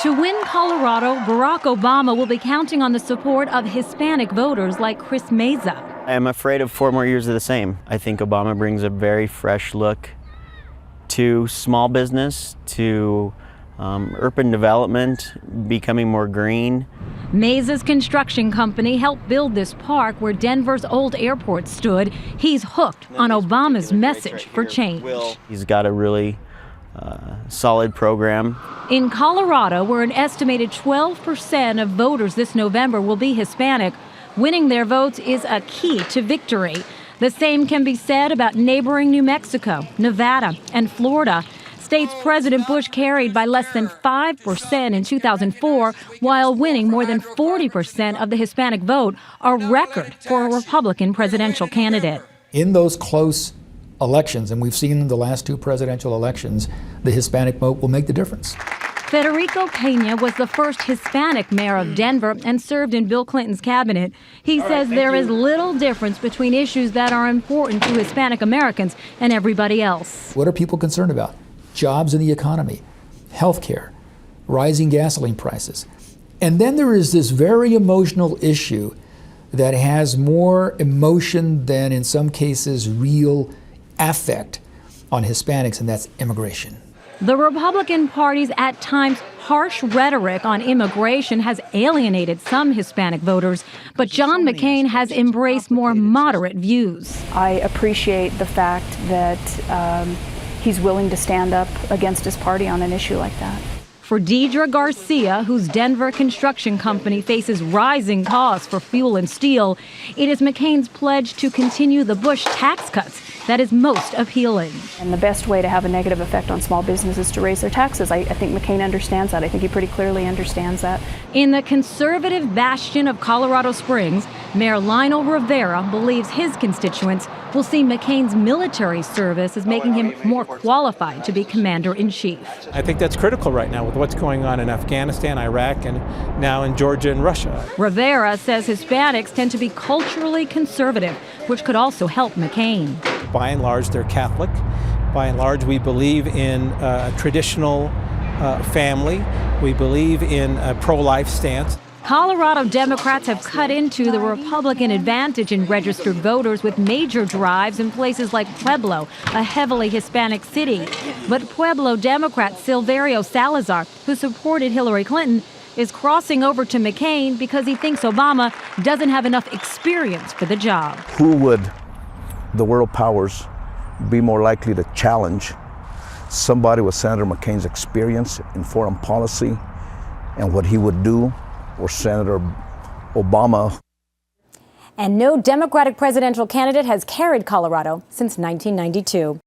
To win Colorado, Barack Obama will be counting on the support of Hispanic voters like Chris Meza. I am afraid of 4 more years of the same. I think Obama brings a very fresh look to small business, to urban development, becoming more green. Meza's construction company helped build this park where Denver's old airport stood. He's hooked on Obama's message for change. He's got a really solid program. In Colorado, where an estimated 12% of voters this November will be Hispanic, winning their votes is a key to victory. The same can be said about neighboring New Mexico, Nevada, and Florida. States President Bush carried by less than 5% in 2004, while winning more than 40% of the Hispanic vote, a record for a Republican presidential candidate. In those close elections, and we've seen in the last 2 presidential elections, the Hispanic vote will make the difference. Federico Pena was the first Hispanic mayor of Denver and served in Bill Clinton's cabinet. He says there is little difference between issues that are important to Hispanic Americans and everybody else. What are people concerned about? Jobs in the economy, health care, rising gasoline prices. And then there is this very emotional issue that has more emotion than, in some cases, real affect on Hispanics, and that's immigration. The Republican Party's at times harsh rhetoric on immigration has alienated some Hispanic voters, but John McCain has embraced more moderate views. I appreciate the fact that he's willing to stand up against his party on an issue like that. For Deidre Garcia, whose Denver construction company faces rising costs for fuel and steel, it is McCain's pledge to continue the Bush tax cuts that is most appealing. And the best way to have a negative effect on small businesses is to raise their taxes. I think McCain understands that. I think he pretty clearly understands that. In the conservative bastion of Colorado Springs, Mayor Lionel Rivera believes his constituents will see McCain's military service as making him more qualified to be commander-in-chief. I think that's critical right now with what's going on in Afghanistan, Iraq, and now in Georgia and Russia. Rivera says Hispanics tend to be culturally conservative, which could also help McCain. By and large, they're Catholic. By and large, we believe in a traditional family. We believe in a pro-life stance. Colorado Democrats have cut into the Republican advantage in registered voters with major drives in places like Pueblo, a heavily Hispanic city. But Pueblo Democrat Silverio Salazar, who supported Hillary Clinton, is crossing over to McCain because he thinks Obama doesn't have enough experience for the job. Who would the world powers be more likely to challenge? Somebody with Senator McCain's experience in foreign policy and what he would do, or Senator Obama? And no Democratic presidential candidate has carried Colorado since 1992.